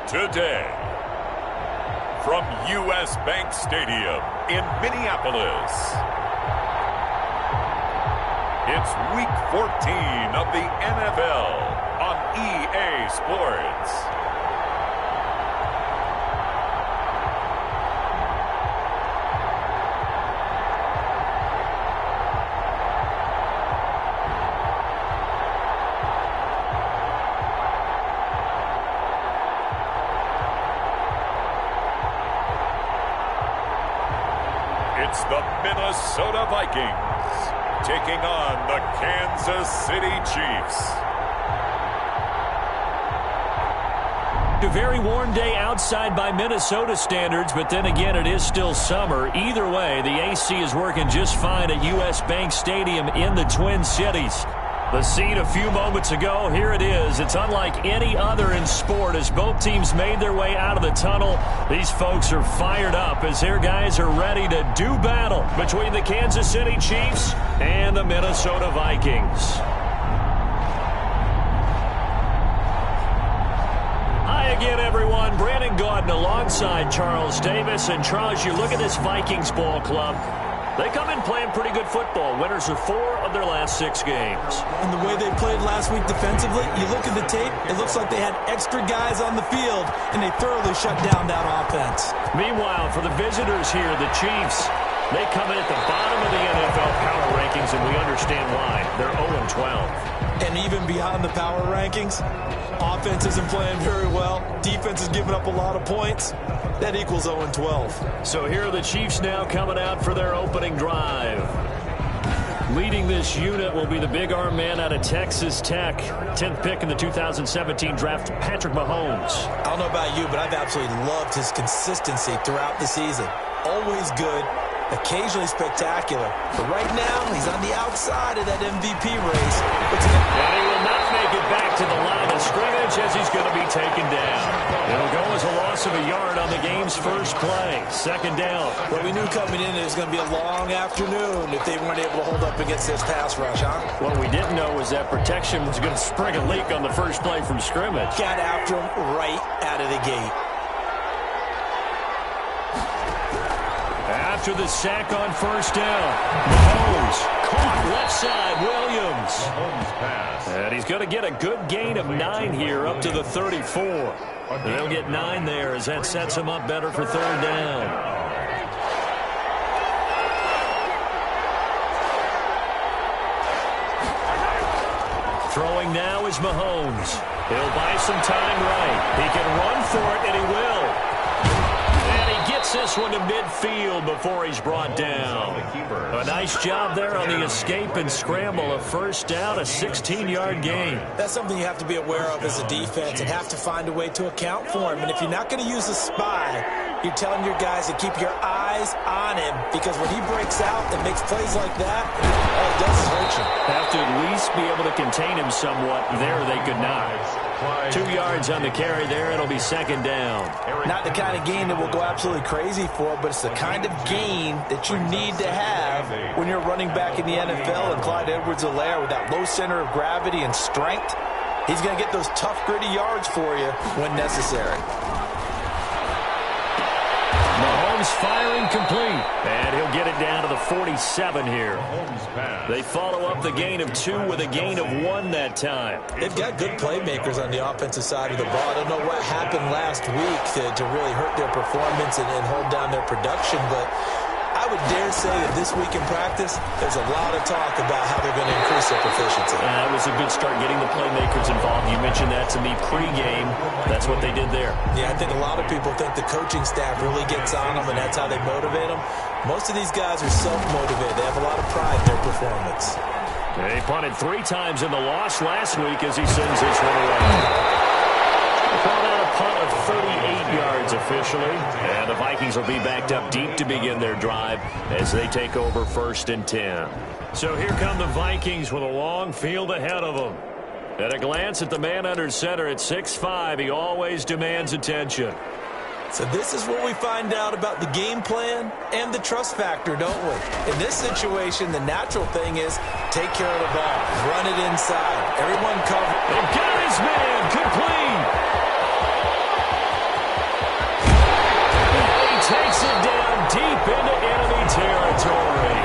Today, from U.S. Bank Stadium in Minneapolis, it's Week 14 of the NFL on EA Sports. It's the Minnesota Vikings taking on the Kansas City Chiefs. A very warm day outside by Minnesota standards, but then again, it is still summer. Either way, the AC is working just fine at U.S. Bank Stadium in the Twin Cities. The scene a few moments ago, here it is. It's unlike any other in sport as both teams made their way out of the tunnel. These folks are fired up as their guys are ready to do battle between the Kansas City Chiefs and the Minnesota Vikings. Hi again, everyone. Brandon Gaudin alongside Charles Davis. And Charles, you look at this Vikings ball club. They come in playing pretty good football. Winners of 4 of their last 6 games. And the way they played last week defensively, you look at the tape, it looks like they had extra guys on the field, and they thoroughly shut down that offense. Meanwhile, for the visitors here, the Chiefs, they come in at the bottom of the NFL power rankings, and we understand why. They're 0-12. And even beyond the power rankings, offense isn't playing very well. Defense is giving up a lot of points. That equals 0-12. So here are the Chiefs now coming out for their opening drive. Leading this unit will be the big arm man out of Texas Tech. 10th pick in the 2017 draft, Patrick Mahomes. I don't know about you, but I've absolutely loved his consistency throughout the season. Always good, occasionally spectacular. But right now, he's on the outside of that MVP race. And he will not make it back to the line of scrimmage as he's going to be taken down. It'll go as a loss of a yard on the game's first play. 2nd down. Well, we knew coming in it was going to be a long afternoon if they weren't able to hold up against this pass rush, huh? What we didn't know was that protection was going to spring a leak on the first play from scrimmage. Got after him right out of the gate. After the sack on 1st down, Mahomes caught left side, Williams. And he's going to get a good gain of 9 here up to the 34. And they'll get 9 there as that sets him up better for 3rd down. Throwing now is Mahomes. He'll buy some time right. He can run for it, and he will. Gets this one to midfield before he's brought down. A nice job there on the escape and scramble. A 1st down, a 16-yard gain. That's something you have to be aware of as a defense and have to find a way to account for him. And if you're not going to use a spy, you're telling your guys to keep your eyes on him, because when he breaks out and makes plays like that, all it does is hurt you. Have to at least be able to contain him somewhat. There they could not. 2 yards on the carry there. It'll be 2nd down. Not the kind of gain that we'll go absolutely crazy for, but it's the kind of gain that you need to have when you're running back in the NFL. And Clyde Edwards-Helaire, with that low center of gravity and strength, he's going to get those tough, gritty yards for you when necessary. Mahomes firing complete, and he'll get it down to the 47 here. They follow up the gain of 2 with a gain of 1 that time. They've got good playmakers on the offensive side of the ball. I don't know what happened last week to really hurt their performance and hold down their production, but I would dare say that this week in practice, there's a lot of talk about how they're going to increase their proficiency. That was a good start, getting the playmakers involved. You mentioned that to me pregame. That's what they did there. Yeah, I think a lot of people think the coaching staff really gets on them, and that's how they motivate them. Most of these guys are self-motivated. They have a lot of pride in their performance. He punted 3 times in the loss last week as he sends this one away. Called out a punt of 38 yards officially, and the Vikings will be backed up deep to begin their drive as they take over 1st and 10. So here come the Vikings with a long field ahead of them. At a glance at the man under center at 6'5", he always demands attention. So this is what we find out about the game plan and the trust factor, don't we? In this situation, the natural thing is take care of the ball, run it inside, everyone cover. They've got his man complete. it down deep into enemy territory.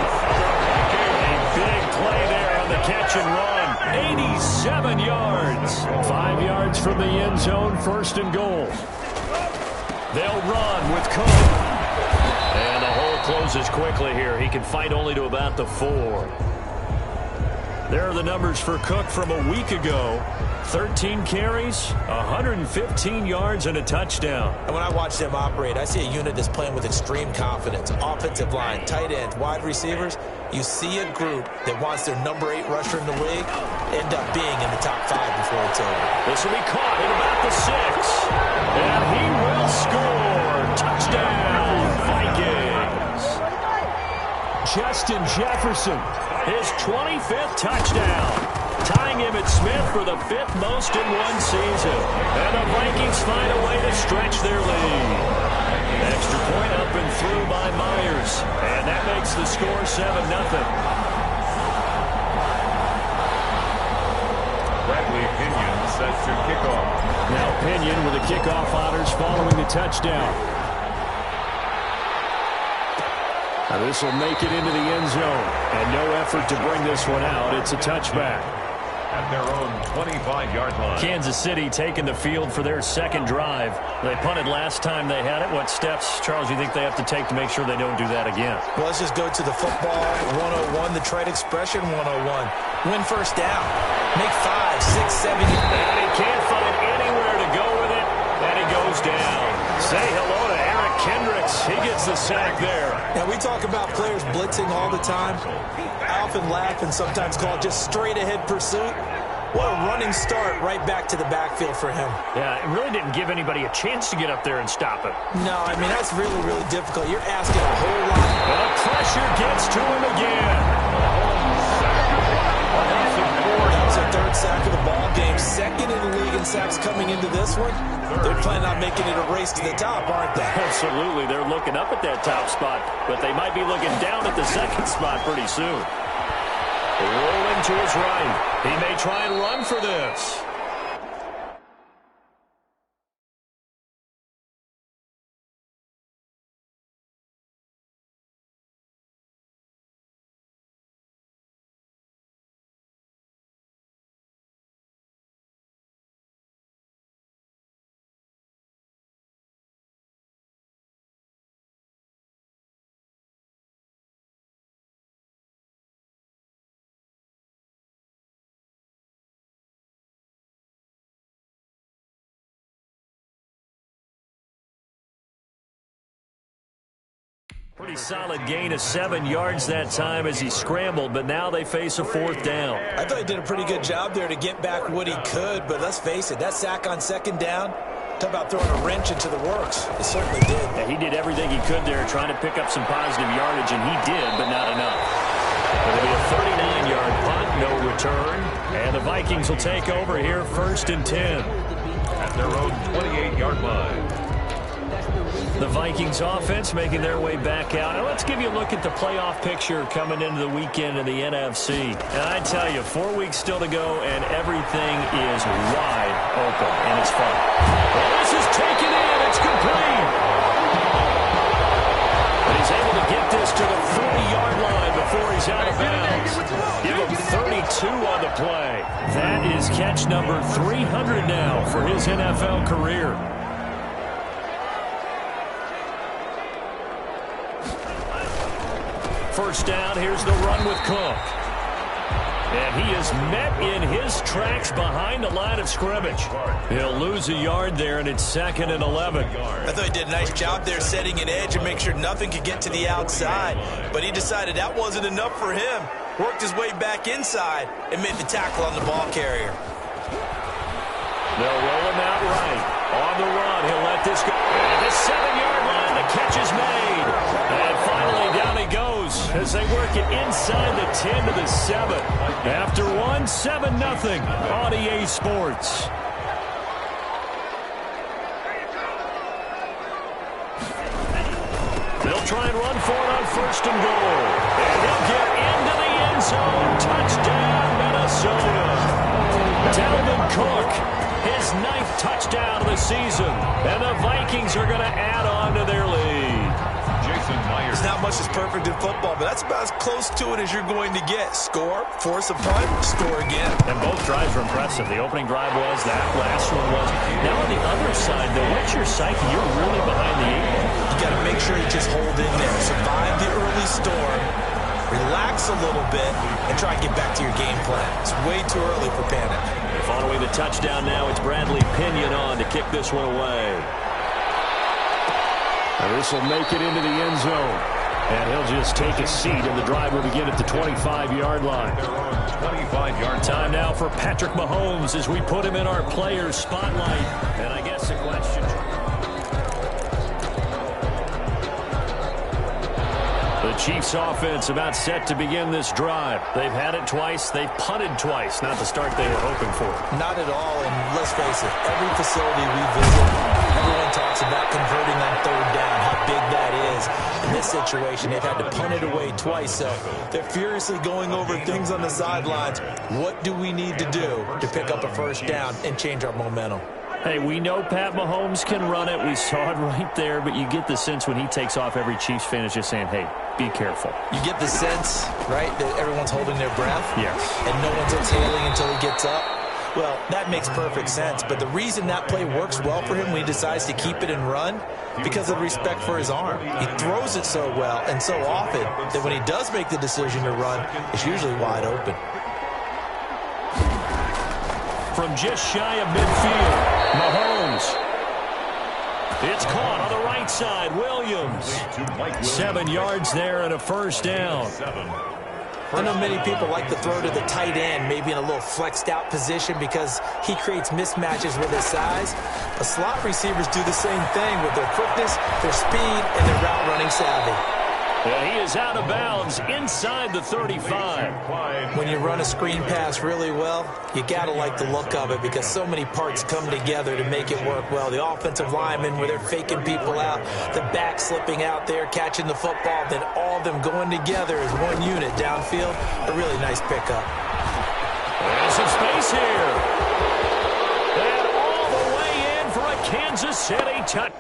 A big play there on the catch and run. 87 yards. 5 yards from the end zone, first and goal. They'll run with Cook. And the hole closes quickly here. He can fight only to about the 4. There are the numbers for Cook from a week ago. 13 carries, 115 yards, and a touchdown. And when I watch them operate, I see a unit that's playing with extreme confidence. Offensive line, tight ends, wide receivers. You see a group that wants their number 8 rusher in the league end up being in the top 5 before it's over. This will be caught at about the 6. And he will score. Touchdown, Vikings. Justin Jefferson, his 25th touchdown. Tying him at Smith for the 5th most in one season. And the Vikings find a way to stretch their lead. Extra point up and through by Myers. And that makes the score 7-0. Bradley Pinion set to kickoff. Now Pinion with the kickoff honors following the touchdown. Now this will make it into the end zone. And no effort to bring this one out. It's a touchback. At their own 25-yard line. Kansas City taking the field for their second drive. They punted last time they had it. What steps, Charles, you think they have to take to make sure they don't do that again? Well, let's just go to the football 101, the trade expression 101. Win first down. Make 5, 6, 7. And he can't find anywhere to go with it. And he goes down. Say hello to Eric Kendricks. He gets the sack there. Now, we talk about players blitzing all the time. I often laugh and sometimes call it just straight-ahead pursuit. What a running start right back to the backfield for him. Yeah, it really didn't give anybody a chance to get up there and stop him. No, I mean, that's really, really difficult. You're asking a whole lot. The pressure gets to him again. That was their 3rd sack of the ball game. 2nd in the league in sacks coming into this one. They're planning on making it a race to the top, aren't they? Absolutely. They're looking up at that top spot, but they might be looking down at the 2nd spot pretty soon. Rolling to his right. He may try and run for this. Pretty solid gain of 7 yards that time as he scrambled, but now they face a 4th down. I thought he did a pretty good job there to get back what he could, but let's face it, that sack on 2nd down, talk about throwing a wrench into the works. It certainly did. Yeah, he did everything he could there trying to pick up some positive yardage, and he did, but not enough. It'll be a 39-yard punt, no return, and the Vikings will take over here 1st and 10. At their own 28-yard line. The Vikings offense making their way back out. Now let's give you a look at the playoff picture coming into the weekend in the NFC. And I tell you, 4 weeks still to go, and everything is wide open, and it's fun. Well, this is taken in. It's complete. And he's able to get this to the 40-yard line before he's out of bounds. Give him 32 on the play. That is catch number 300 now for his NFL career. First down, here's the run with Cook. And he is met in his tracks behind the line of scrimmage. He'll lose a yard there, and it's 2nd and 11. I thought he did a nice job there setting an edge and make sure nothing could get to the outside. But he decided that wasn't enough for him. Worked his way back inside and made the tackle on the ball carrier. They'll roll him out right. On the run, he'll let this go. And the 7-yard line, the catch is made. And finally, down he goes as they work it inside the 10 to the 7. After 1, 7-0 on EA Sports. They'll try and run for it on 1st and goal. And he'll get into the end zone. Touchdown, Minnesota. Dalvin Cook, his 9th touchdown of the season. And the Vikings are going to add on to their lead. There's not much that's perfect in football, but that's about as close to it as you're going to get. Score, force a punt, score again. And both drives were impressive. The opening drive was, that last one was. Now on the other side, though, what's your psyche? You're really behind the 8 ball. You got to make sure you just hold in there. Survive the early storm, relax a little bit, and try and get back to your game plan. It's way too early for panic. Following the touchdown now, it's Bradley Pinion on to kick this one away. And this will make it into the end zone. And he'll just take a seat, and the drive will begin at the 25-yard line. 25-yard time now for Patrick Mahomes as we put him in our players' spotlight. And I guess the question... The Chiefs offense about set to begin this drive. They've had it twice. They've punted twice. Not the start they were hoping for. Not at all, and let's face it, every facility we visit, everyone talks about converting on third down, how big that is. In this situation, they've had to punt it away twice, so they're furiously going over things on the sidelines. What do we need to do to pick up a first down and change our momentum? Hey, we know Pat Mahomes can run it. We saw it right there, but you get the sense when he takes off, every Chiefs fan is just saying, hey, be careful. You get the sense, right, that everyone's holding their breath? Yes. And no one's exhaling until he gets up? Well, that makes perfect sense, but the reason that play works well for him when he decides to keep it and run, because of the respect for his arm. He throws it so well and so often that when he does make the decision to run, it's usually wide open. From just shy of midfield, Mahomes. It's caught on the right side. Williams. 7 yards there and a first down. I know many people like to throw to the tight end, maybe in a little flexed out position because he creates mismatches with his size. But slot receivers do the same thing with their quickness, their speed, and their route running savvy. And he is out of bounds inside the 35. When you run a screen pass really well, you got to like the look of it because so many parts come together to make it work well. The offensive linemen, where they're faking people out, the back slipping out there, catching the football, then all of them going together as one unit downfield. A really nice pickup. There's some space here. And all the way in for a Kansas City touchdown.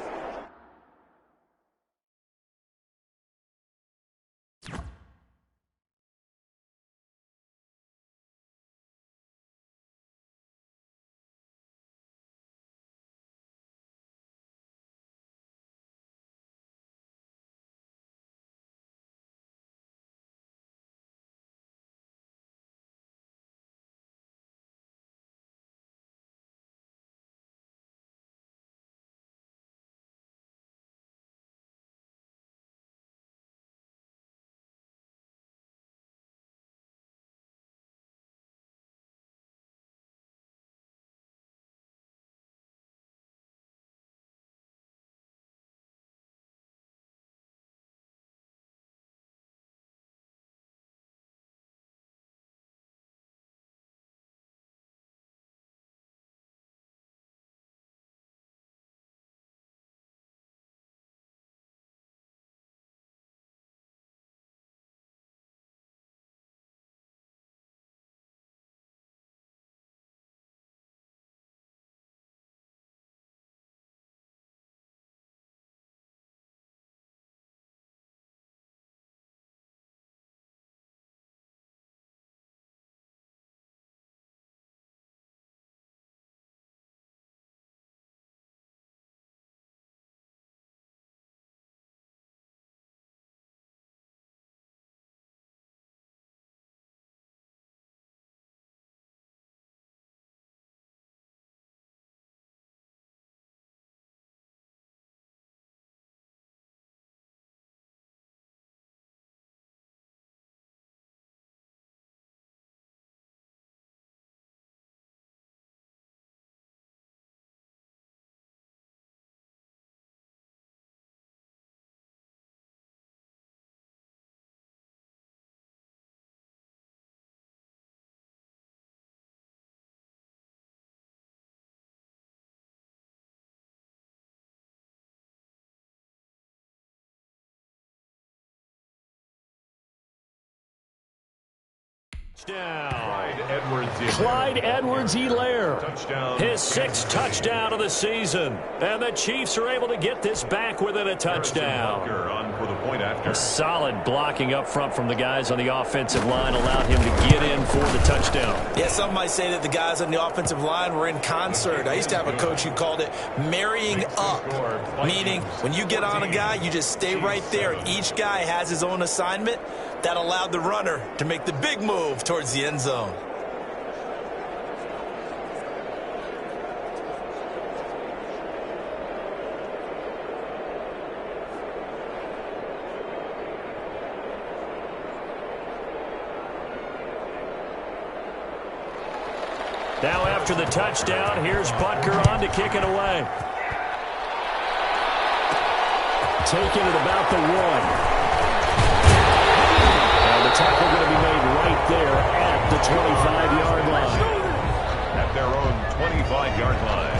Clyde Edwards-Helaire, his 6th touchdown of the season. And the Chiefs are able to get this back within a touchdown. point after. Solid blocking up front from the guys on the offensive line allowed him to get in for the touchdown. Yeah, some might say that the guys on the offensive line were in concert. I used to have a coach who called it marrying up, meaning when you get on a guy, you just stay right there. Each guy has his own assignment. That allowed the runner to make the big move towards the end zone. Now after the touchdown, here's Butker on to kick it away. Taking it about the 1. And the tackle going to be made right there at the 25-yard line. At their own 25-yard line.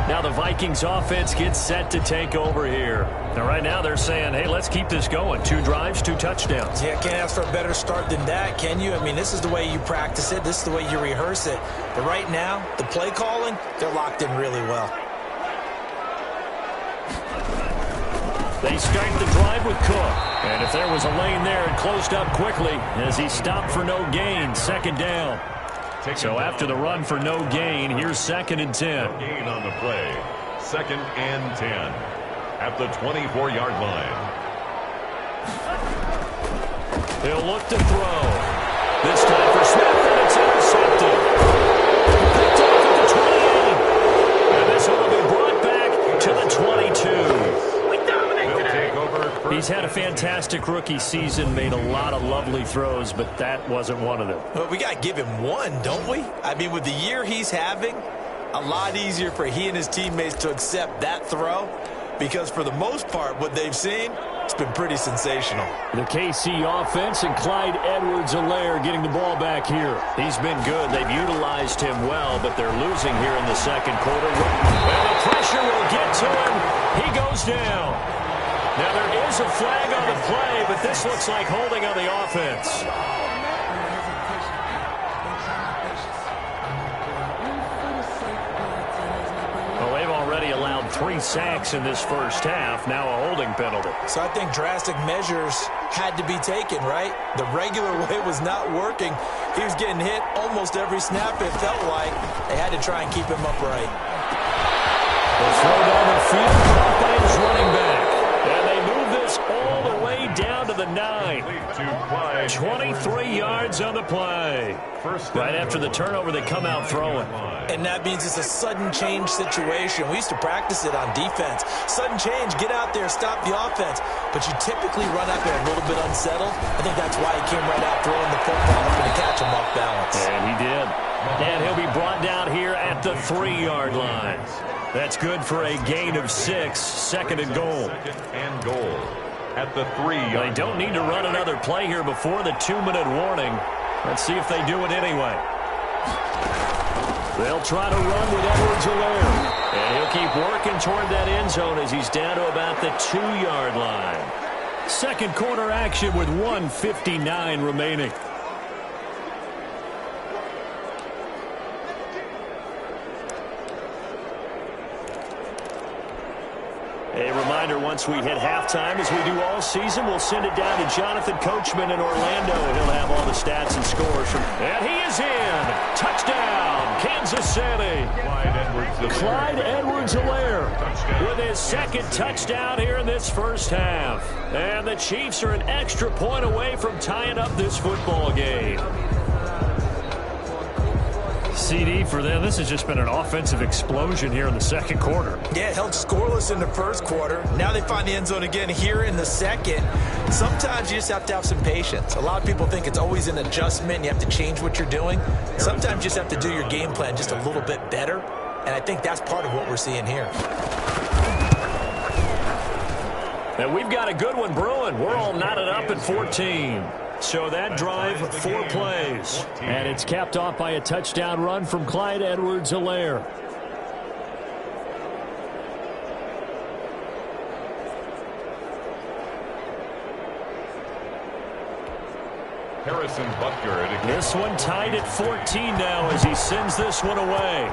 Now the Vikings offense gets set to take over here. Now right now they're saying, hey, let's keep this going. 2 drives, 2 touchdowns. Yeah, can't ask for a better start than that, can you? I mean, this is the way you practice it. This is the way you rehearse it. But right now, the play calling, they're locked in really well. They start the drive with Cook. And if there was a lane there, it closed up quickly as he stopped for no gain. 2nd down. So after the run for no gain, here's 2nd and 10. No gain on the play. 2nd and 10 at the 24-yard line. He'll look to throw. This time for Smith, and it's intercepted. Picked off at the 28. And this one will be brought back to the 22. He's had a fantastic rookie season, made a lot of lovely throws, but that wasn't one of them. Well, we got to give him one, don't we? I mean, with the year he's having, a lot easier for he and his teammates to accept that throw because for the most part, what they've seen, it's been pretty sensational. The KC offense and Clyde Edwards-Helaire getting the ball back here. He's been good. They've utilized him well, but they're losing here in the 2nd quarter. Well, the pressure will get to him. He goes down. Now, there is a flag on the play, but this looks like holding on the offense. Well, they've already allowed 3 sacks in this first half, now a holding penalty. So I think drastic measures had to be taken, right? The regular way was not working. He was getting hit almost every snap, it felt like. They had to try and keep him upright. The throw down the field, caught by his running back. And they move this all the way down to the 9. 23 yards on the play. Right after the turnover, they come out throwing. And that means it's a sudden change situation. We used to practice it on defense. Sudden change, get out there, stop the offense. But you typically run out there a little bit unsettled. I think that's why he came right out throwing the football, hoping to catch him off balance. And he did. And he'll be brought down here at the 3-yard line. That's good for a gain of 6, 2nd and goal. 2nd and goal at the 3-yard line. They don't need to run another play here before the 2-minute warning. Let's see if they do it anyway. They'll try to run with Edwards-Helaire. And he'll keep working toward that end zone as he's down to about the 2-yard line. 2nd quarter action with 1:59 remaining. A reminder, once we hit halftime, as we do all season, we'll send it down to Jonathan Coachman in Orlando. He'll have all the stats and scores from. And he is in. Touchdown, Kansas City. Clyde Edwards-Helaire with his 2nd touchdown here in this first half. And the Chiefs are an extra point away from tying up this football game. CD for them, this has just been an offensive explosion here in the 2nd quarter. Yeah, held scoreless in the 1st quarter. Now they find the end zone again here in the 2nd. Sometimes you just have to have some patience. A lot of people think it's always an adjustment. You have to change what you're doing. Sometimes you just have to do your game plan just a little bit better. And I think that's part of what we're seeing here. And we've got a good one brewing. We're all knotted up at 14. So that drive, 4 plays. And it's capped off by a touchdown run from Clyde Edwards-Helaire. Harrison Butker. This one tied at 14 now as he sends this one away.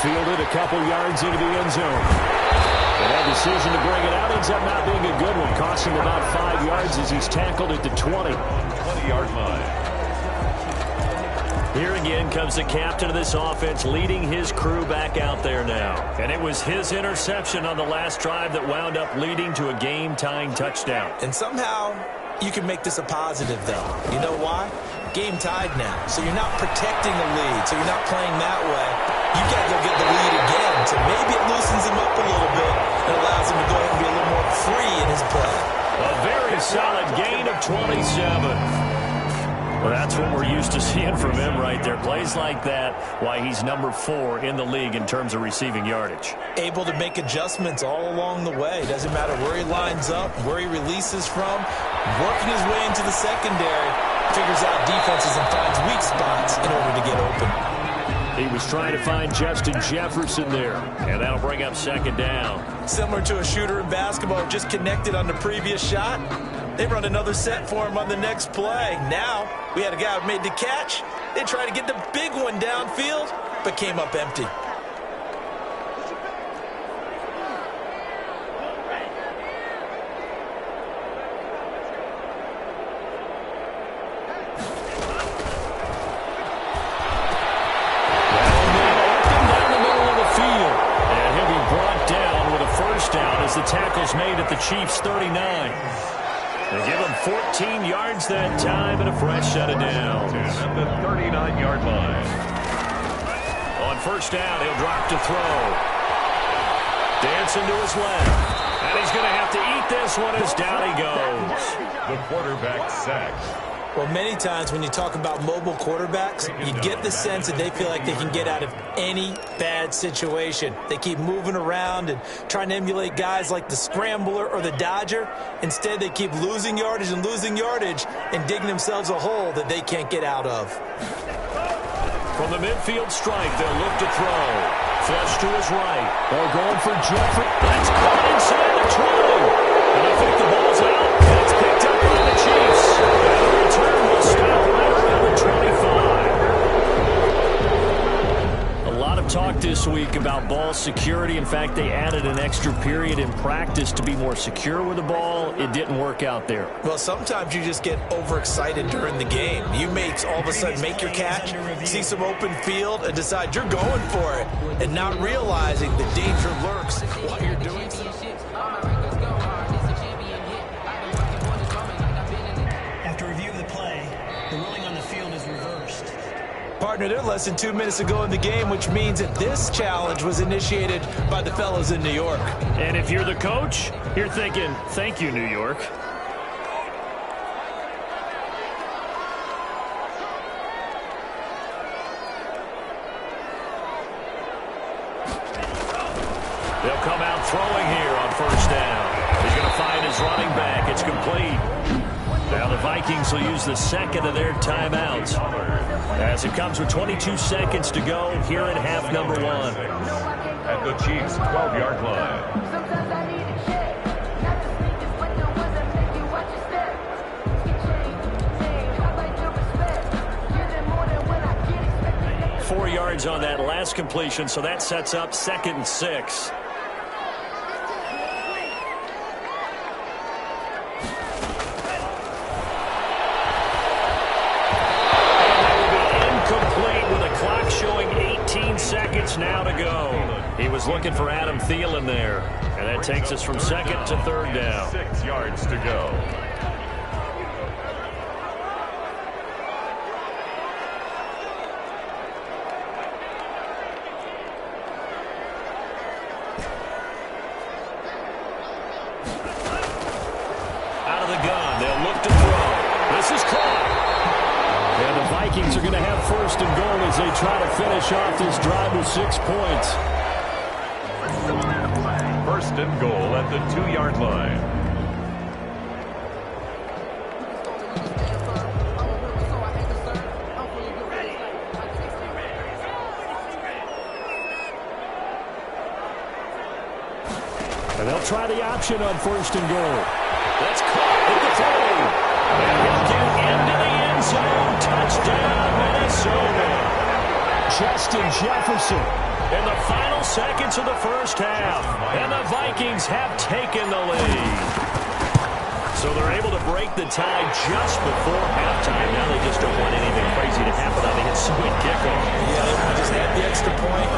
Fielded a couple yards into the end zone. And That decision to bring it out ends up not being a good one. Costs him about 5 yards as he's tackled at the 20. 20-yard line. Here again comes the captain of this offense leading his crew back out there now. And it was his interception on the last drive that wound up leading to a game-tying touchdown. And somehow you can make this a positive, though. You know why? Game tied now. So you're not protecting the lead. So you're not playing that way. You got to go get the lead again. So maybe it loosens him up a little bit and allows him to go ahead and be a little more free in his play. A very solid gain of 27. Well, that's what we're used to seeing from him right there. Plays like that, why he's number 4 in the league in terms of receiving yardage. Able to make adjustments all along the way. Doesn't matter where he lines up, where he releases from. Working his way into the secondary. Figures out defenses and finds weak spots in order to get open. He was trying to find Justin Jefferson there, and that'll bring up second down. Similar to a shooter in basketball, just connected on the previous shot. They run another set for him on the next play. Now, we had a guy who made the catch. They tried to get the big one downfield, but came up empty. As the tackle's made at the Chiefs' 39. They give him 14 yards that time and a fresh set of downs. At the 39-yard line. On first down, he'll drop to throw. Dancing to his left. And he's going to have to eat this one as down he goes. The quarterback sacked. Well, many times when you talk about mobile quarterbacks, you get the sense that they feel like they can get out of any bad situation. They keep moving around and trying to emulate guys like the Scrambler or the Dodger. Instead, they keep losing yardage and digging themselves a hole that they can't get out of. From the midfield strike, they'll look to throw. Flush to his right. They're going for Jeffrey. That's caught inside the 20. And I think the ball's out. That's picked up by the Chiefs. And the return will stop right around the 25. A lot of talk this week about ball security. In fact, they added an extra period in practice to be more secure with the ball. It didn't work out there. Well, sometimes you just get overexcited during the game. You may all of a sudden make your catch, see some open field, and decide you're going for it, and not realizing the danger lurks while you're doing so. Partner, they're less than 2 minutes ago in the game, which means that this challenge was initiated by the fellas in New York. And if you're the coach, you're thinking, thank you, New York. They'll come out throwing here on first down. He's going to find his running back. It's complete. Now the Vikings will use the second of their timeouts as it comes with 22 seconds to go here in half number 1. At the Chiefs' 12-yard line. 4 yards on that last completion, so that sets up 2nd and 6. Showing 18 seconds now to go. He was looking for Adam Thielen there. And that takes us from 2nd to 3rd down. 6 yards to go. Out of the gun. They'll look to throw. This is caught. And the Vikings are going to have 1st and goal as they try to finish off this drive with 6 points. 1st and goal at the 2-yard line. And they'll try the option on 1st and goal. That's caught at the 30. And he'll get into the end zone. Touchdown, Minnesota. Justin Jefferson in the final seconds of the first half. And the Vikings have taken the lead. So they're able to break the tie just before halftime. Now they just don't want anything crazy to happen on the ensuing kickoff. Yeah, they want to just add the extra point,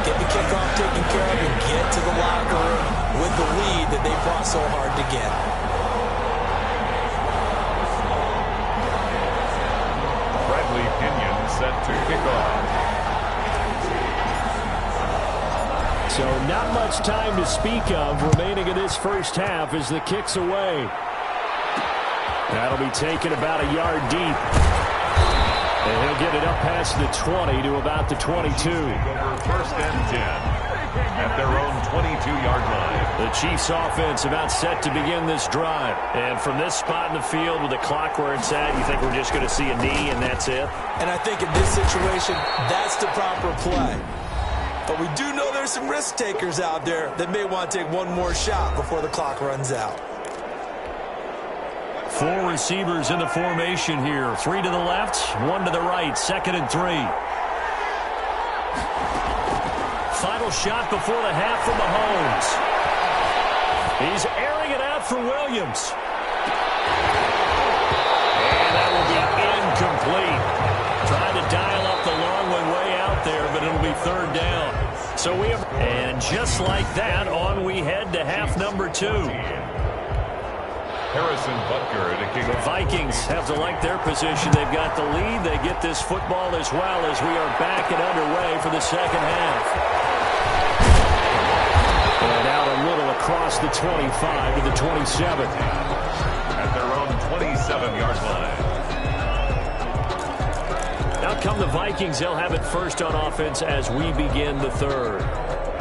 get the kickoff taken care of, and get to the locker room with the lead that they fought so hard to get. Bradley Pinion set to kick off. So not much time to speak of remaining in this first half as the kick's away. That'll be taken about a yard deep. And he'll get it up past the 20 to about the 22. Over first and 10 at their own 22-yard line. The Chiefs offense about set to begin this drive. And from this spot in the field with the clock where it's at, you think we're just going to see a knee and that's it? And I think in this situation, that's the proper play. But we do know there's some risk takers out there that may want to take one more shot before the clock runs out. 4 receivers in the formation here. 3 to the left, 1 to the right. 2nd and 3. Final shot before the half from Mahomes. He's airing it out for Williams. And that will be incomplete. Trying to dial up the long one way out there, but it'll be 3rd down. So we have, and just like that, on we head to half number 2. Harrison Butker to kick. The Vikings have to like their position. They've got the lead. They get this football as well as we are back and underway for the second half. And out a little across the 25 to the 27. At their own 27-yard line. Now come the Vikings. They'll have it first on offense as we begin the third.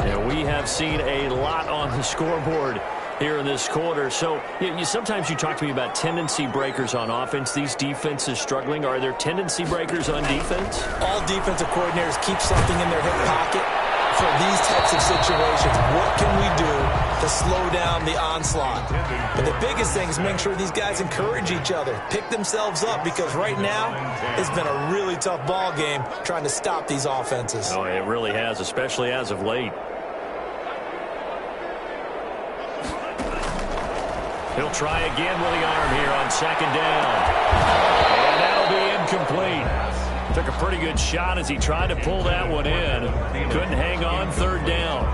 And we have seen a lot on the scoreboard here in this quarter. So sometimes you talk to me about tendency breakers on offense. These defenses struggling. Are there tendency breakers on defense? All defensive coordinators keep something in their hip pocket for these types of situations. What can we do to slow down the onslaught? But the biggest thing is make sure these guys encourage each other, pick themselves up, because right now it's been a really tough ball game trying to stop these offenses. Oh, it really has, especially as of late. He'll try again with the arm here on 2nd down. And that'll be incomplete. Took a pretty good shot as he tried to pull that one in. Couldn't hang on. 3rd down.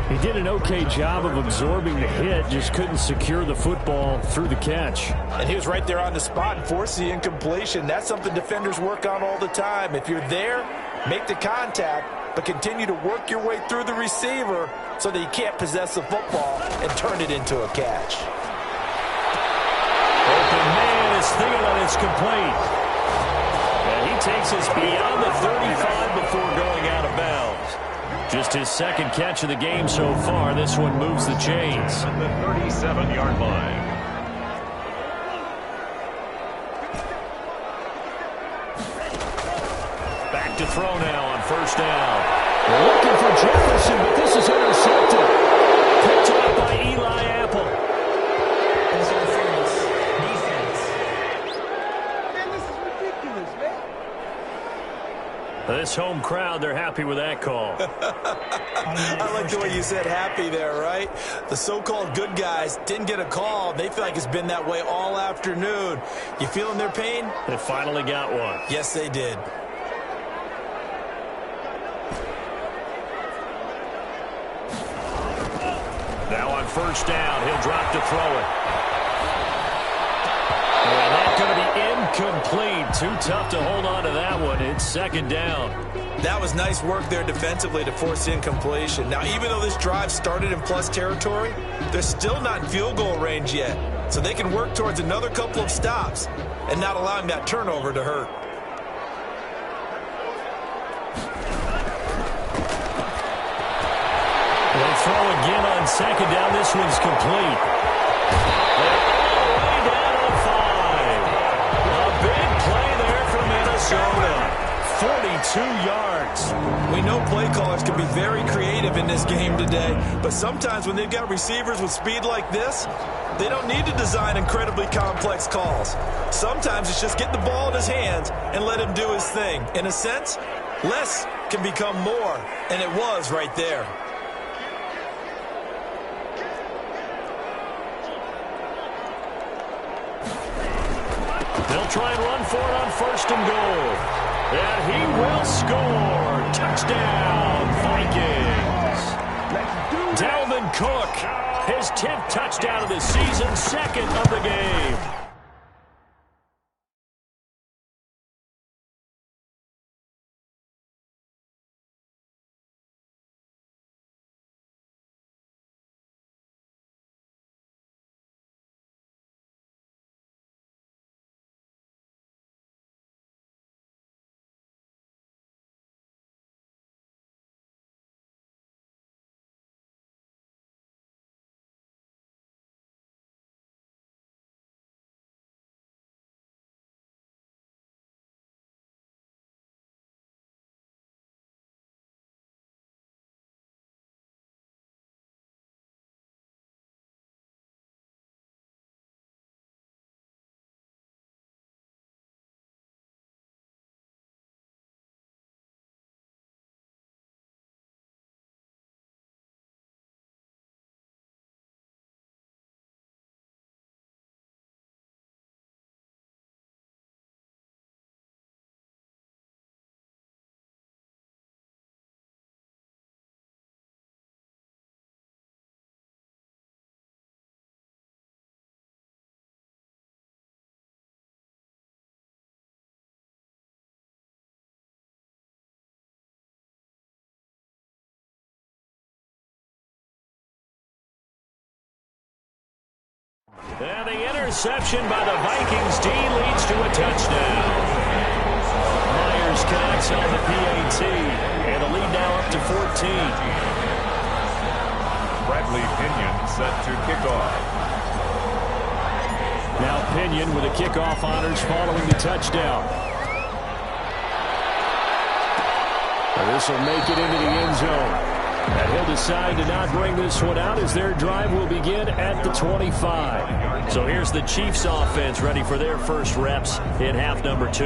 He did an okay job of absorbing the hit, just couldn't secure the football through the catch. And he was right there on the spot and forced the incompletion. That's something defenders work on all the time. If you're there, make the contact, but continue to work your way through the receiver so that you can't possess the football and turn it into a catch. Open man is Thielen. It's complete. And he takes us beyond the 35 before going out of bounds. Just his 2nd catch of the game so far. This one moves the chains. At the 37-yard line. Back to throw now on 1st down. They're looking for Jefferson, but this is intercepted. Picked up by Eli Apple. This home crowd, they're happy with that call. I like the way you said happy there, right? The so-called good guys didn't get a call. They feel like it's been that way all afternoon. You feeling their pain? They finally got one. Yes, they did. Now on 1st down, he'll drop to throw it. And that's going to be incomplete. Too tough to hold on to that one. It's 2nd down. That was nice work there defensively to force incompletion. Now, even though this drive started in plus territory, they're still not in field goal range yet. So they can work towards another couple of stops and not allowing that turnover to hurt. They'll throw again on 2nd down. This one's complete. They're all the way down to 5. A big play there from Minnesota. 42 yards. We know play callers can be very creative in this game today, but sometimes when they've got receivers with speed like this, they don't need to design incredibly complex calls. Sometimes it's just get the ball in his hands and let him do his thing. In a sense, Less can become more, and it was right there. They'll try and run for it on 1st and goal. And he will score. Touchdown, Vikings. Dalvin Cook, his 10th touchdown of the season, 2nd of the game. And the interception by the Vikings D leads to a touchdown. Myers connects on the PAT, and the lead now up to 14. Bradley Pinion set to kick off. Now Pinion with the kickoff honors following the touchdown. And this will make it into the end zone. And he'll decide to not bring this one out as their drive will begin at the 25. So here's the Chiefs offense ready for their first reps in half number 2.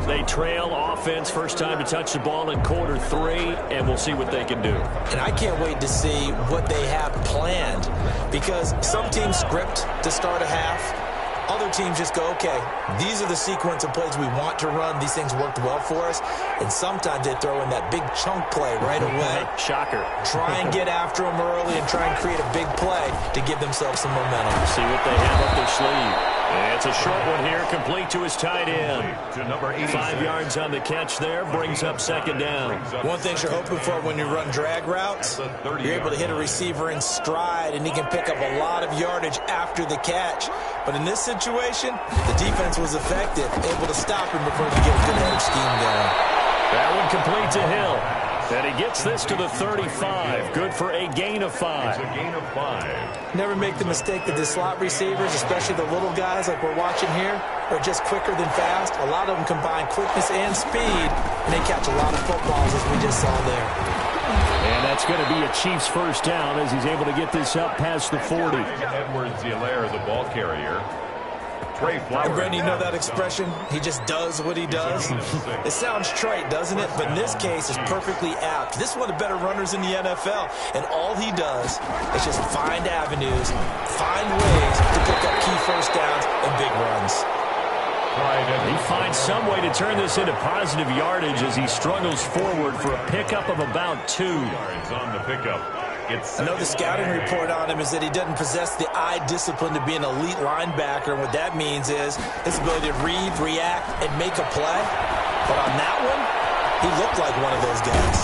They trail offense, first time to touch the ball in quarter 3, and we'll see what they can do. And I can't wait to see what they have planned, because some teams script to start a half. Other teams just go, okay, these are the sequence of plays we want to run. These things worked well for us. And sometimes they throw in that big chunk play right away. Shocker. Try and get after them early and try and create a big play to give themselves some momentum. See what they have up their sleeve. And it's a short one here, complete to his tight end. To number 86. 5 yards on the catch there, brings up 2nd down. One thing you're hoping for when you run drag routes, you're able to hit a receiver in stride, and he can pick up a lot of yardage after the catch. But in this situation, the defense was effective, able to stop him before he get a good header scheme going. That one complete to Hill. And he gets this to the 35. Good for a gain of 5. It's a gain of 5. Never make the mistake that the slot receivers, especially the little guys like we're watching here, are just quicker than fast. A lot of them combine quickness and speed, and they catch a lot of footballs, as we just saw there. And that's going to be a Chiefs first down as he's able to get this up past the 40. Edwards-Helaire, the ball carrier. Trey Flowers. And Brandon, you know that expression? He just does what he does. It sounds trite, doesn't it? But in this case, it's perfectly apt. This is one of the better runners in the NFL. And all he does is just find avenues, find ways to pick up key first downs and big runs. He finds some way to turn this into positive yardage as he struggles forward for a pickup of about 2 yards on the pickup. I know the scouting report on him is that he doesn't possess the eye discipline to be an elite linebacker. And what that means is his ability to read, react, and make a play. But on that one, he looked like one of those guys.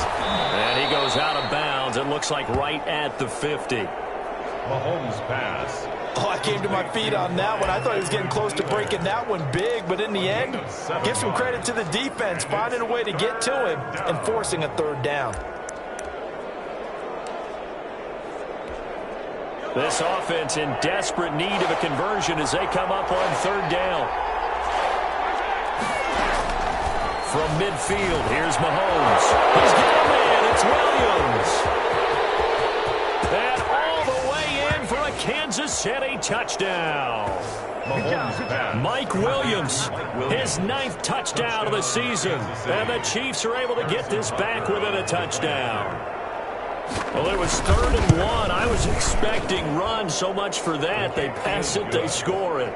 And he goes out of bounds. It looks like right at the 50. Mahomes pass. Oh, I came to my feet on that one. I thought he was getting close to breaking that one big. But in the end, give some credit to the defense, finding a way to get to him and forcing a 3rd down. This offense in desperate need of a conversion as they come up on 3rd down. From midfield, here's Mahomes. He's got a man. It's Williams. And all the way in for a Kansas City touchdown. Mike Williams, his 9th touchdown of the season. And the Chiefs are able to get this back within a touchdown. Well, it was 3rd and 1. I was expecting run. So much for that. They pass it, they score it.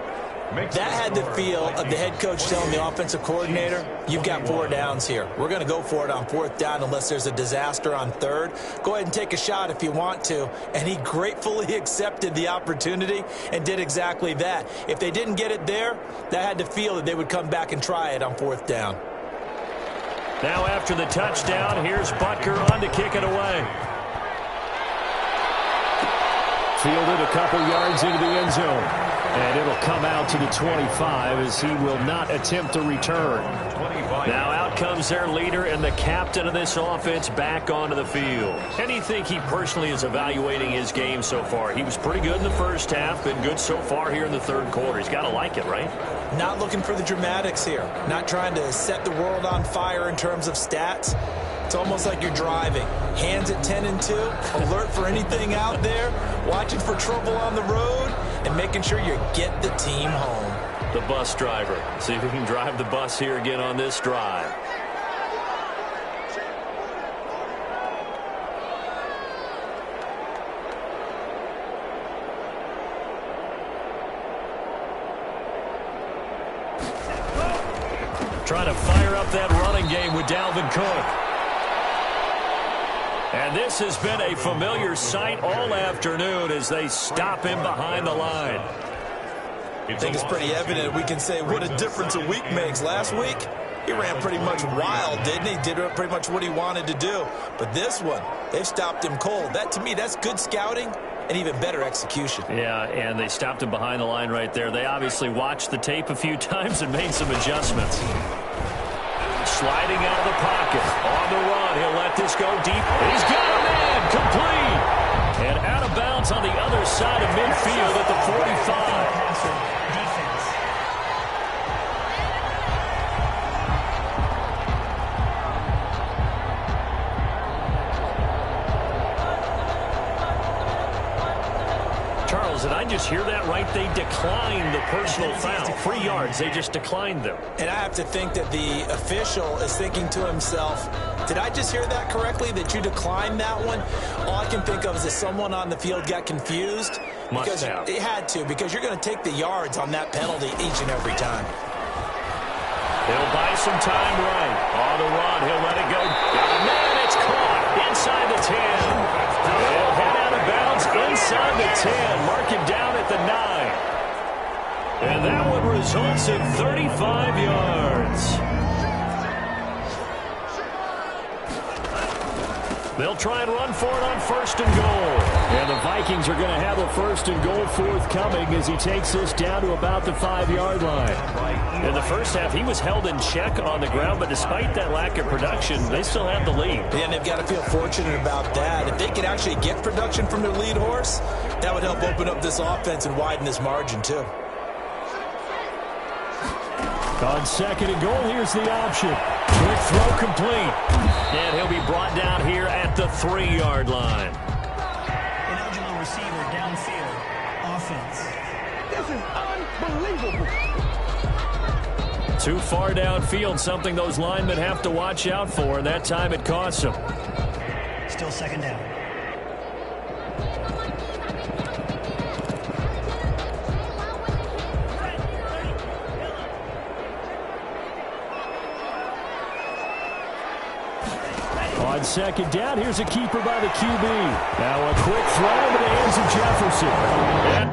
That had the feel of the head coach telling the offensive coordinator, you've got 4 downs here. We're going to go for it on 4th down unless there's a disaster on 3rd. Go ahead and take a shot if you want to. And he gratefully accepted the opportunity and did exactly that. If they didn't get it there, that had the feel that they would come back and try it on 4th down. Now after the touchdown, here's Butker on to kick it away. Fielded a couple yards into the end zone. And it'll come out to the 25 as he will not attempt to return. Now out comes their leader and the captain of this offense back onto the field. How do you think he personally is evaluating his game so far? He was pretty good in the first half, been good so far here in the 3rd quarter. He's got to like it, right? Not looking for the dramatics here. Not trying to set the world on fire in terms of stats. It's almost like you're driving. Hands at 10 and 2, alert for anything out there, watching for trouble on the road, and making sure you get the team home. The bus driver. See if he can drive the bus here again on this drive. Trying to fire up that running game with Dalvin Cook. And this has been a familiar sight all afternoon as they stop him behind the line. I think it's pretty evident. We can say what a difference a week makes. Last week, he ran pretty much wild, didn't he? Did pretty much what he wanted to do. But this one, they've stopped him cold. That, to me, that's good scouting and even better execution. Yeah, and they stopped him behind the line right there. They obviously watched the tape a few times and made some adjustments. Sliding out of the pocket. On the run. He'll let this go deep. He's got a man. Complete. And out of bounds on the other side of midfield at the 45. Charles, did I just hear that right? They declined the personal foul. 3 yards. They just declined them. And I have to think that the official is thinking to himself, did I just hear that correctly, that you declined that one? All I can think of is that someone on the field got confused. Must have. It had to, because you're going to take the yards on that penalty each and every time. He'll buy some time right. On the run. He'll let it go. Man, it's caught inside the 10. He'll head out of bounds inside the 10. Mark him down at the 9. And that one results in 35 yards. They'll try and run for it on 1st and goal. And the Vikings are going to have a 1st and goal forthcoming as he takes this down to about the 5-yard line. In the first half, he was held in check on the ground, but despite that lack of production, they still have the lead. Yeah, and they've got to feel fortunate about that. If they could actually get production from their lead horse, that would help open up this offense and widen this margin, too. On 2nd and goal, here's the option. Quick throw complete. And he'll be brought down here at the 3-yard line. Ineligible receiver downfield. Offense. This is unbelievable. Too far downfield, something those linemen have to watch out for, and that time it costs them. Still 2nd down. On 2nd down, here's a keeper by the QB. Now a quick throw into the hands of Jefferson. And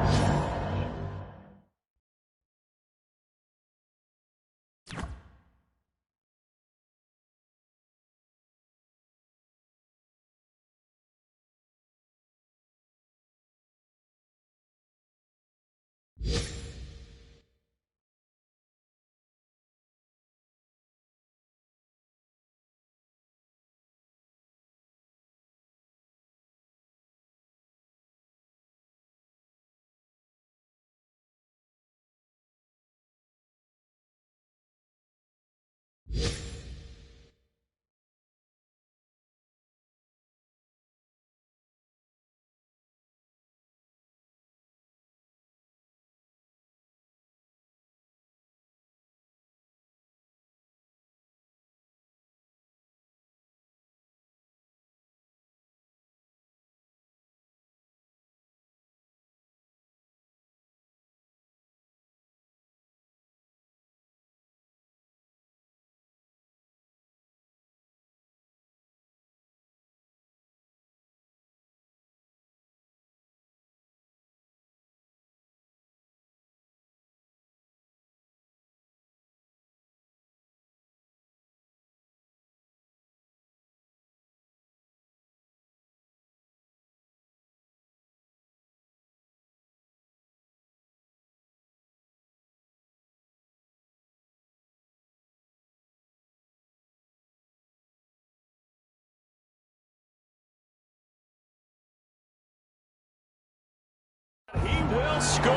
They'll score.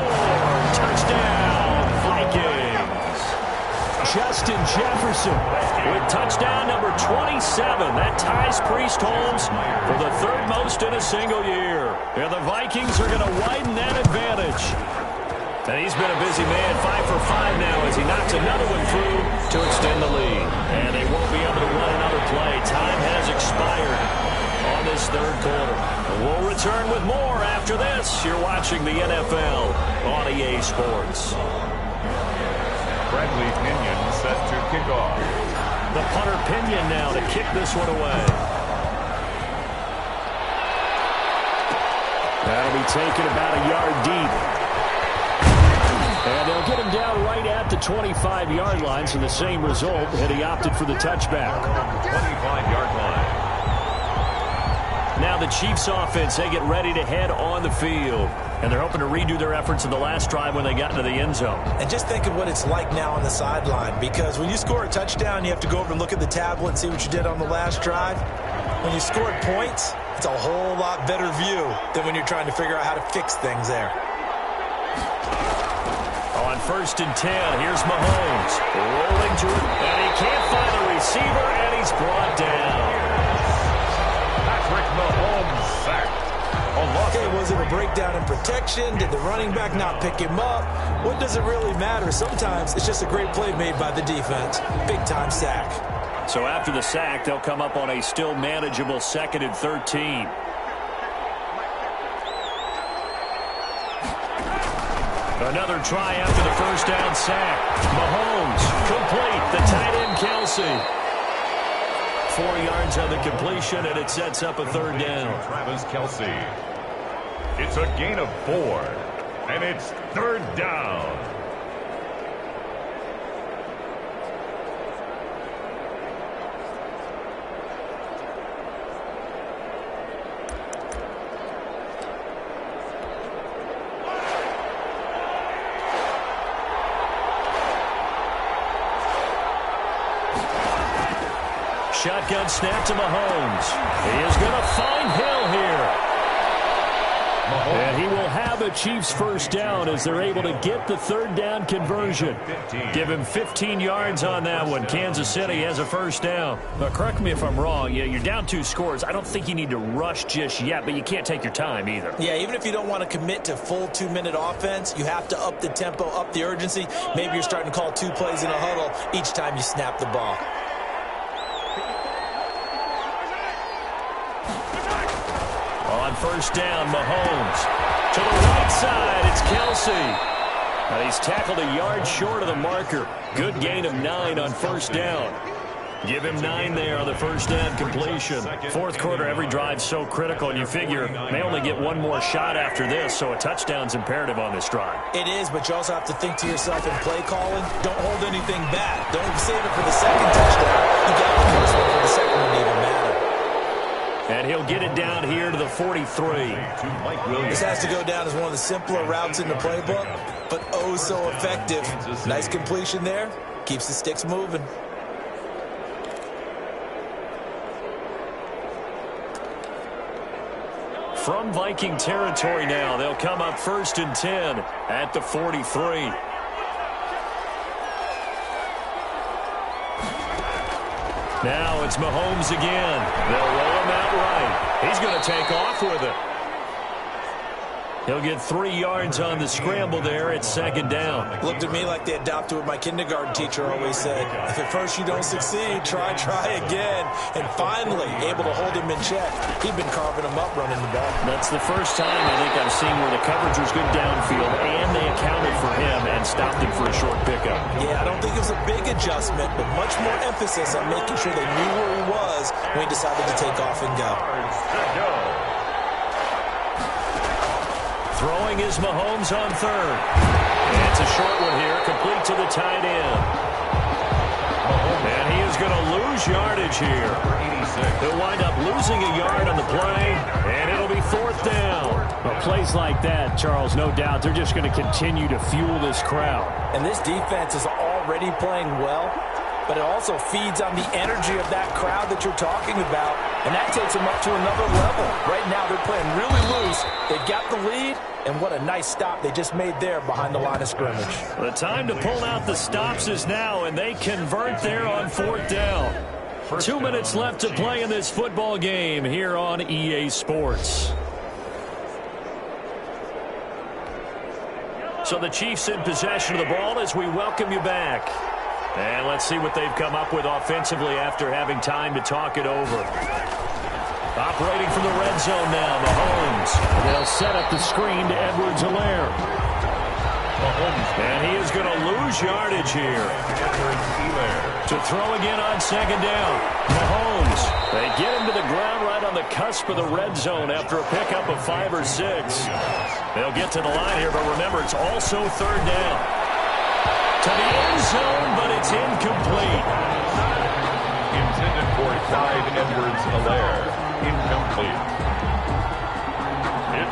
Touchdown, Vikings. Justin Jefferson with touchdown number 27. That ties Priest Holmes for the third most in a single year. And the Vikings are going to widen that advantage. And he's been a busy man, 5 for 5 now as he knocks another one through to extend the lead. And they won't be able to run another play. Time has expired on this third quarter. And we'll return with more after this. You're watching the NFL on EA Sports. Bradley Pinion set to kick off. The punter Pinion now to kick this one away. That'll be taken about a yard deep. And they'll get him down right at the 25-yard line, so the same result had he opted for the touchback. 25-yard line. Now the Chiefs offense, they get ready to head on the field. And they're hoping to redo their efforts in the last drive when they got into the end zone. And just think of what it's like now on the sideline, because when you score a touchdown, you have to go over and look at the tablet and see what you did on the last drive. When you scored points, it's a whole lot better view than when you're trying to figure out how to fix things there. On 1st and 10, here's Mahomes. Rolling to it, and he can't find the receiver, and he's brought down. Patrick Mahomes sacked. Okay, was it a breakdown in protection? Did the running back not pick him up? What does it really matter? Sometimes it's just a great play made by the defense. Big-time sack. So after the sack, they'll come up on a still manageable 2nd and 13. Another try after the first down sack. Mahomes, complete. The tight end, Kelsey. 4 yards on the completion, and it sets up a third down. Travis Kelsey. It's a gain of 4, and it's third down. Shotgun snap to Mahomes. He is going to find Hill here. And he will have a Chiefs first down as they're able to get the third down conversion. Give him 15 yards on that one. Kansas City has a first down. But correct me if I'm wrong. Yeah, you're down 2 scores. I don't think you need to rush just yet, but you can't take your time either. Yeah, even if you don't want to commit to full 2-minute offense, you have to up the tempo, up the urgency. Maybe you're starting to call 2 plays in a huddle each time you snap the ball. On first down, Mahomes. To the right side, it's Kelsey. And he's tackled a yard short of the marker. Good gain of 9 on first down. Give him 9 there on the first down completion. Fourth quarter, every drive's so critical, and you figure they only get one more shot after this, so a touchdown's imperative on this drive. It is, but you also have to think to yourself in play calling, don't hold anything back. Don't save it for the second touchdown. You got the first one for the second one to even matter. And he'll get it down here to the 43. This has to go down as one of the simpler routes in the playbook, but oh so effective. Nice completion there. Keeps the sticks moving. From Viking territory now, they'll come up 1st and 10 at the 43. Now it's Mahomes again. They'll roll him out right. He's going to take off with it. He'll get 3 yards on the scramble there at second down. Looked at me like they adopted what my kindergarten teacher always said. If at first you don't succeed, try again. And finally, able to hold him in check. He'd been carving him up running the ball. That's the first time I think I've seen where the coverage was good downfield and they accounted for him and stopped him for a short pickup. Yeah, I don't think it was a big adjustment, but much more emphasis on making sure they knew where he was when he decided to take off and go. Throwing is Mahomes on third. And it's a short one here, complete to the tight end. And he is going to lose yardage here. He'll wind up losing a yard on the play, and it'll be fourth down. Well, plays like that, Charles, no doubt, they're just going to continue to fuel this crowd. And this defense is already playing well. but it also feeds on the energy of that crowd that you're talking about, and that takes them up to another level. Right now, they're playing really loose. They've got the lead, and what a nice stop they just made there behind the line of scrimmage. The time to pull out the stops is now, and they convert there on 4th down. 2 minutes left to play in this football game here on EA Sports. So the Chiefs in possession of the ball as we welcome you back. And let's see what they've come up with offensively after having time to talk it over. Operating from the red zone now, Mahomes. They'll set up the screen to Edwards-Helaire. And he is going to lose yardage here. To throw again on 2nd down. Mahomes. They get him to the ground right on the cusp of the red zone after a pickup of 5 or 6. They'll get to the line here, but remember, it's also 3rd down. To the end zone, but it's incomplete. Intended for Clyde Edwards-Helaire. Incomplete.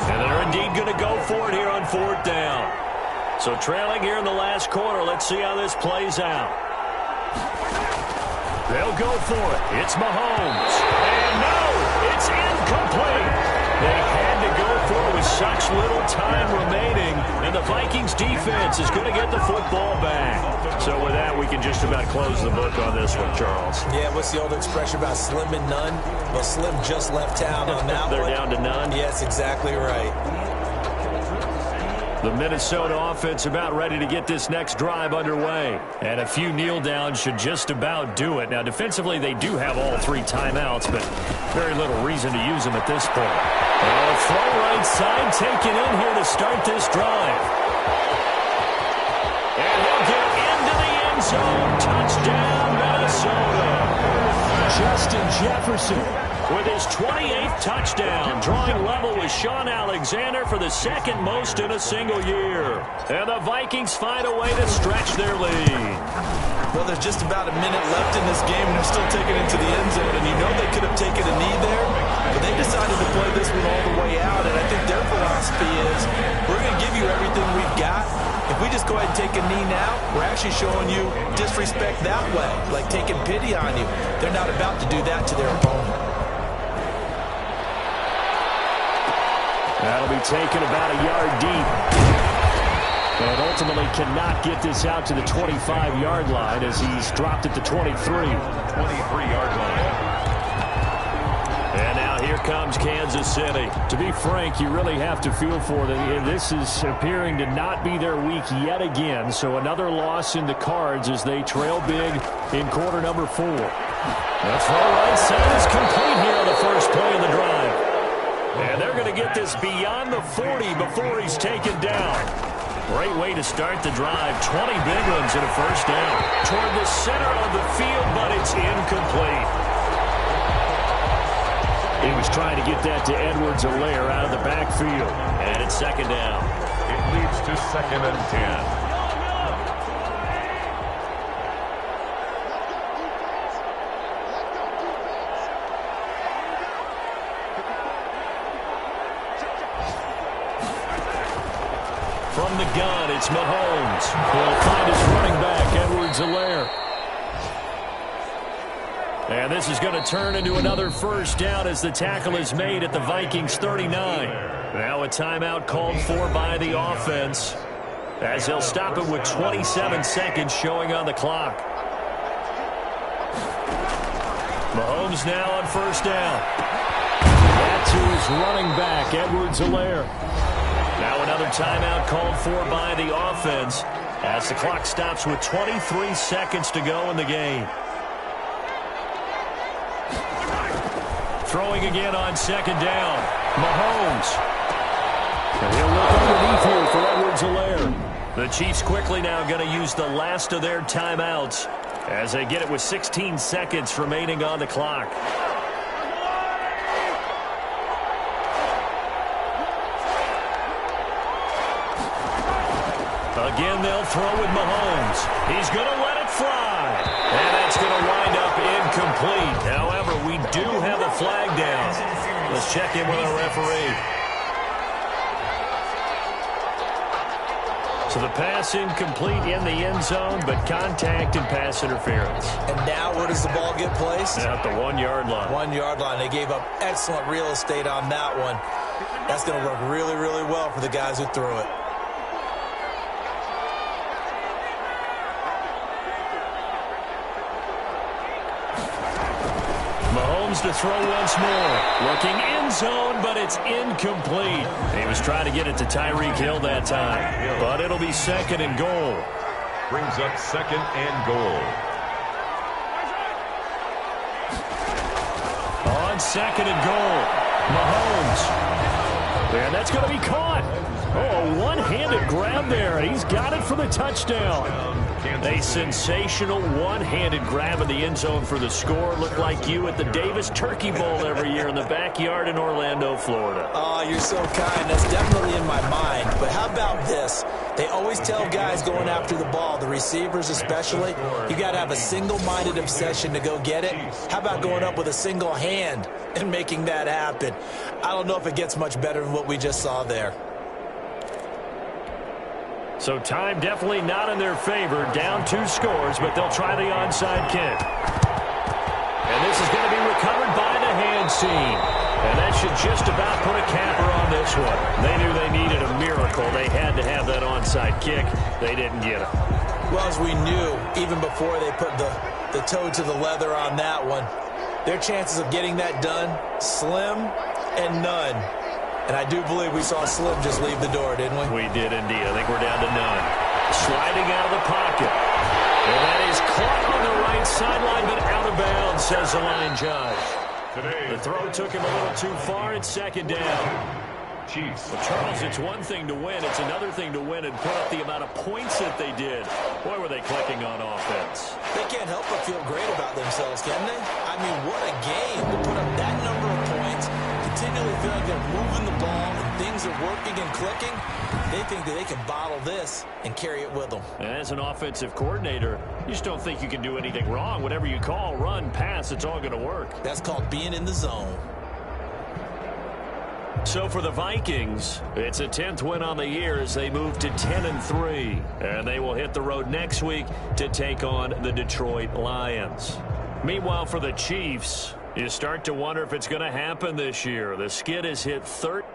And they're indeed going to go for it here on 4th down. So trailing here in the last quarter. Let's see how this plays out. They'll go for it. It's Mahomes. And no, it's incomplete. They had to go for it with such little time remaining. And the Vikings defense is going to get the football back. So with that, we can just about close the book on this one, Charles. Yeah, what's the old expression about slim and none? Well, Slim just left town on that They're one. down to none? Yes, exactly right. The Minnesota offense about ready to get this next drive underway. And a few kneel downs should just about do it. Now, defensively, they do have all 3 timeouts, but very little reason to use them at this point. A throw right side taken in here to start this drive. And he'll get into the end zone. Touchdown, Minnesota. Justin Jefferson with his 28th touchdown, drawing level with Sean Alexander for the 2nd most in a single year. And the Vikings find a way to stretch their lead. Well, there's just about a minute left in this game, and they're still taking it to the end zone. And you know they could have taken a knee there, but they decided to play this one all the way out. And I think their philosophy is, we're going to give you everything we've got. If we just go ahead and take a knee now, we're actually showing you disrespect that way, like taking pity on you. They're not about to do that to their opponent. That'll be taken about a yard deep. And ultimately cannot get this out to the 25-yard line as he's dropped at the 23. 23-yard line. And now here comes Kansas City. To be frank, you really have to feel for them. This is appearing to not be their week yet again. So another loss in the cards as they trail big in quarter number 4. The throw right side is complete here on the first play of the drive. And they're going to get this beyond the 40 before he's taken down. Great way to start the drive. 20 big ones and a first down. Toward the center of the field, but it's incomplete. He was trying to get that to Edwards-Helaire out of the backfield. And it's 2nd down. It leads to 2nd and 10. From the gun, it's Mahomes. He'll find his running back, Edwards-Helaire. And this is going to turn into another first down as the tackle is made at the Vikings 39. Now a timeout called for by the offense as they'll stop it with 27 seconds showing on the clock. Mahomes now on first down. Back to his running back, Edwards-Helaire. Now another timeout called for by the offense as the clock stops with 23 seconds to go in the game. Throwing again on 2nd down. Mahomes. And he'll look underneath here for Edwards-Helaire. The Chiefs quickly now going to use the last of their timeouts as they get it with 16 seconds remaining on the clock. Again, they'll throw with Mahomes. He's going to let it fly. And that's going to wind up incomplete. However, we do have a flag down. Let's check in with our referee. So the pass incomplete in the end zone, but contact and pass interference. And now where does the ball get placed? At the 1-yard line. 1-yard line. They gave up excellent real estate on that one. That's going to work really, really well for the guys who threw it. Mahomes to throw once more. Looking end zone, but it's incomplete. He was trying to get it to Tyreek Hill that time, but it'll be 2nd and goal. Brings up 2nd and goal. On 2nd and goal, Mahomes. And that's going to be caught. Oh, a one-handed grab there, and he's got it for the touchdown. A sensational one-handed grab in the end zone for the score. Looked like you at the Davis Turkey Bowl every year in the backyard in Orlando, Florida. Oh, you're so kind. That's definitely in my mind. But how about this? They always tell guys going after the ball, the receivers especially, you got to have a single-minded obsession to go get it. How about going up with a single hand and making that happen? I don't know if it gets much better than what we just saw there. So time definitely not in their favor. Down 2 scores, but they'll try the onside kick. And this is going to be recovered by the hands team. And that should just about put a capper on this one. They knew they needed a miracle. They had to have that onside kick. They didn't get it. Well, as we knew, even before they put the toe to the leather on that one, their chances of getting that done, slim and none. And I do believe we saw Slim just leave the door, didn't we? We did indeed. I think we're down to none. Sliding out of the pocket. And that is caught on the right sideline, but out of bounds, says the line judge. The throw took him a little too far. It's 2nd down. Chiefs. Well, Charles, it's one thing to win. It's another thing to win and put up the amount of points that they did. Boy, were they clicking on offense. They can't help but feel great about themselves, can they? I mean, what a game to put up that number of points, continually feel like they're moving the ball and things are working and clicking. They think that they can bottle this and carry it with them. And as an offensive coordinator, you just don't think you can do anything wrong. Whatever you call, run, pass, it's all going to work. That's called being in the zone. So for the Vikings, it's a 10th win on the year as they move to 10-3. And they will hit the road next week to take on the Detroit Lions. Meanwhile, for the Chiefs, you start to wonder if it's going to happen this year. The skid has hit 13.